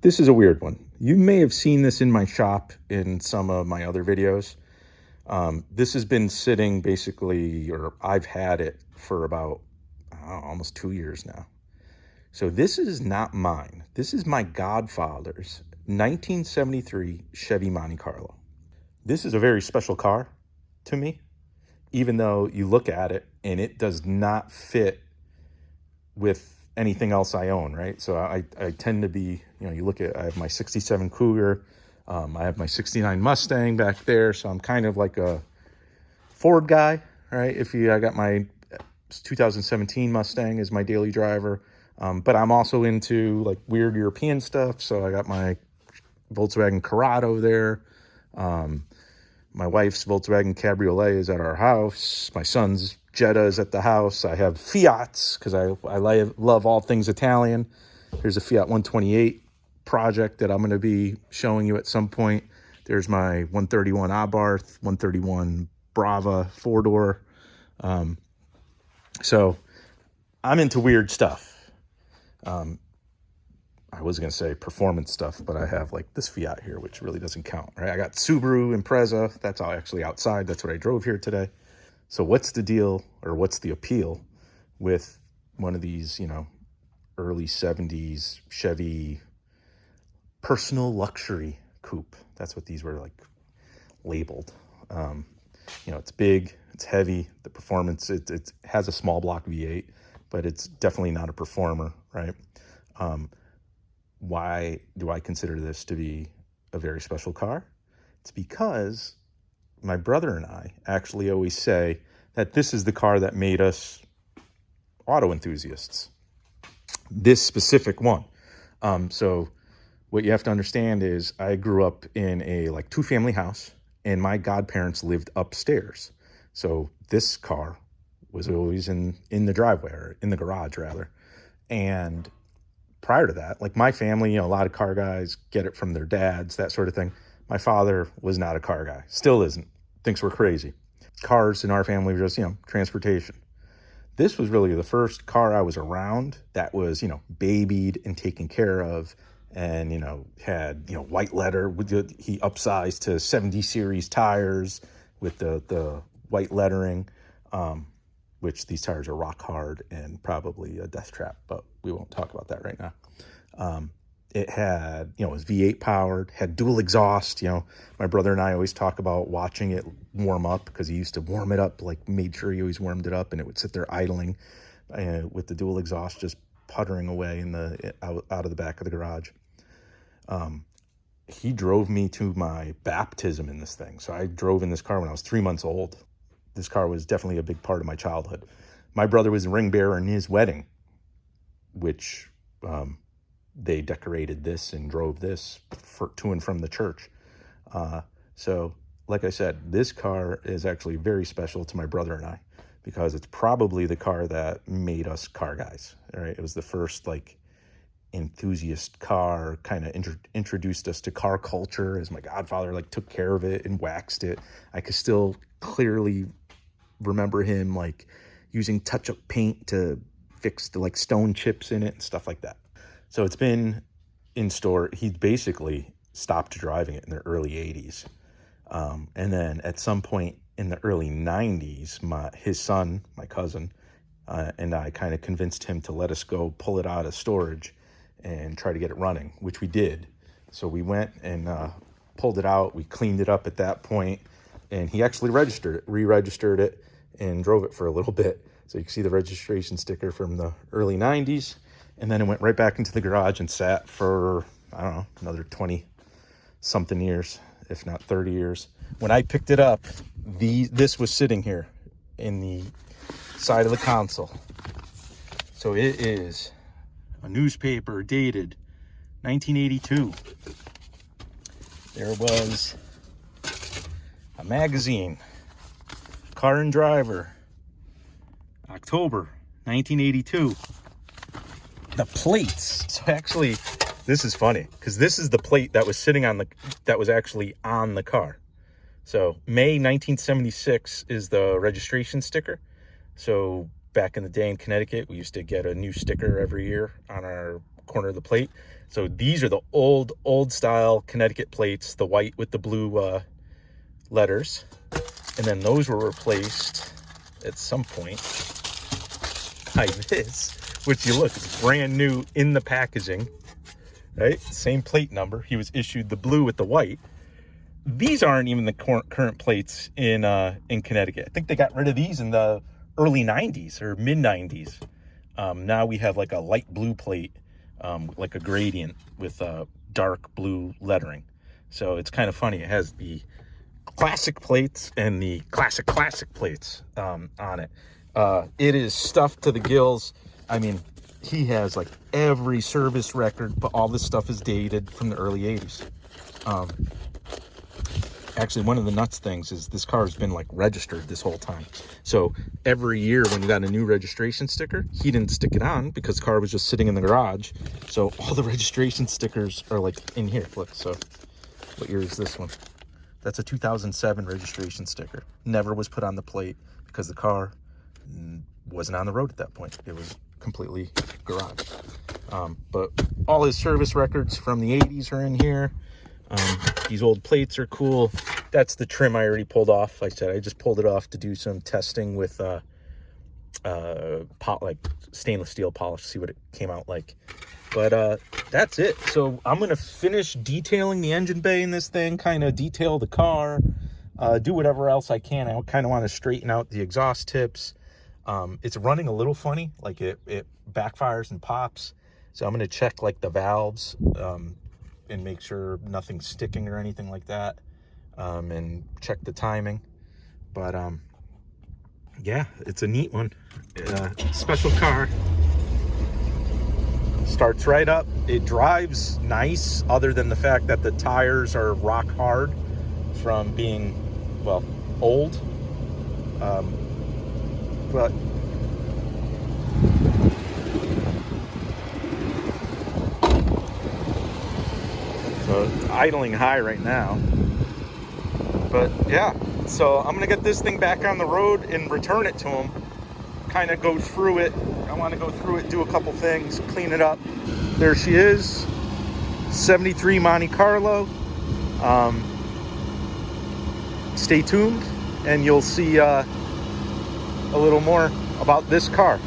This is a weird one. You may have seen this in my shop in some of my other videos. This has been sitting basically, or I've had it for about almost 2 years now. So this is not mine. This is my godfather's 1973 Chevy Monte Carlo. This is a very special car to me, even though you look at it and it does not fit with anything else I own, right? So I tend to be, you look at, I have my 67 Cougar, I have my 69 Mustang back there, so I'm kind of like a Ford guy, right? I got my 2017 Mustang as my daily driver, but I'm also into like weird European stuff, so I got my Volkswagen Corrado there. My wife's Volkswagen Cabriolet is at our house. My son's Jetta is at the house. I have Fiats because I love all things Italian. Here's a Fiat 128 project that I'm going to be showing you at some point. There's my 131 Abarth, 131 Brava 4-door. So I'm into weird stuff. I was going to say performance stuff, but I have like this Fiat here, which really doesn't count, right? I got Subaru Impreza. That's all actually outside. That's what I drove here today. So what's the deal, or what's the appeal with one of these, early 70s Chevy personal luxury coupe? That's what these were like labeled. It's big, it's heavy, the performance, it has a small block V8, but it's definitely not a performer, right? Why do I consider this to be a very special car? It's because my brother and I actually always say that this is the car that made us auto enthusiasts. This specific one. So what you have to understand is I grew up in a like 2-family house, and my godparents lived upstairs. So this car was always in the driveway, or in the garage rather. And prior to that, like my family, a lot of car guys get it from their dads, that sort of thing. My father was not a car guy, still isn't, thinks we're crazy. Cars in our family were just, transportation. This was really the first car I was around that was, babied and taken care of, and, had, white leather. He upsized to 70 series tires with the white lettering, which these tires are rock hard and probably a death trap, but we won't talk about that right now. It had, it was V8 powered, had dual exhaust. My brother and I always talk about watching it warm up, because he used to warm it up, like made sure he always warmed it up, and it would sit there idling with the dual exhaust just puttering away out of the back of the garage. He drove me to my baptism in this thing. So I drove in this car when I was 3 months old. This car was definitely a big part of my childhood. My brother was the ring bearer in his wedding, which they decorated this and drove this to and from the church. So like I said, this car is actually very special to my brother and I, because it's probably the car that made us car guys. All right, it was the first like enthusiast car, kind of introduced us to car culture, as my godfather like took care of it and waxed it. I could still clearly remember him like using touch-up paint to fix the like stone chips in it and stuff like that. So it's been in store. He basically stopped driving it in the early 80s. And then at some point in the early 90s, his son, my cousin, and I kind of convinced him to let us go pull it out of storage and try to get it running, which we did. So we went and pulled it out. We cleaned it up at that point, and he actually re-registered it, and drove it for a little bit. So you can see the registration sticker from the early 90s. And then it went right back into the garage and sat for, another 20-something years, if not 30 years. When I picked it up, this was sitting here in the side of the console. So it is a newspaper dated 1982. There was a magazine, Car and Driver, October 1982. The plates. So actually, this is funny, because this is the plate that was sitting that was actually on the car. So May 1976 is the registration sticker. So back in the day in Connecticut, we used to get a new sticker every year on our corner of the plate. So these are the old style Connecticut plates, the white with the blue letters. And then those were replaced at some point by this, which you look, it's brand new in the packaging, right? Same plate number. He was issued the blue with the white. These aren't even the current plates in Connecticut. I think they got rid of these in the early 90s or mid 90s. Now we have like a light blue plate, like a gradient with dark blue lettering. So it's kind of funny. It has the classic plates and the classic plates on it. It is stuffed to the gills. I mean, he has like every service record, but all this stuff is dated from the early 80s. Actually, one of the nuts things is this car has been like registered this whole time. So every year when you got a new registration sticker, he didn't stick it on because the car was just sitting in the garage. So all the registration stickers are like in here. Look, so what year is this one? That's a 2007 registration sticker. Never was put on the plate because the car wasn't on the road at that point. It was completely garage. But all his service records from the 80s are in here. These old plates are cool. That's the trim I already pulled off. Like I said, I just pulled it off to do some testing with like stainless steel polish, see what it came out like. But that's it. So I'm gonna finish detailing the engine bay in this thing, kind of detail the car, do whatever else I can. I kind of want to straighten out the exhaust tips. It's running a little funny, like it backfires and pops. So I'm gonna check like the valves and make sure nothing's sticking or anything like that, and check the timing. But yeah, it's a neat one. Special car. Starts right up. It drives nice, other than the fact that the tires are rock hard from being, well, old. But so it's idling high right now. But yeah, so I'm gonna get this thing back on the road and return it to him. Kind of go through it. I want to go through it, do a couple things, clean it up. There she is, 73 Monte Carlo. Stay tuned and you'll see a little more about this car.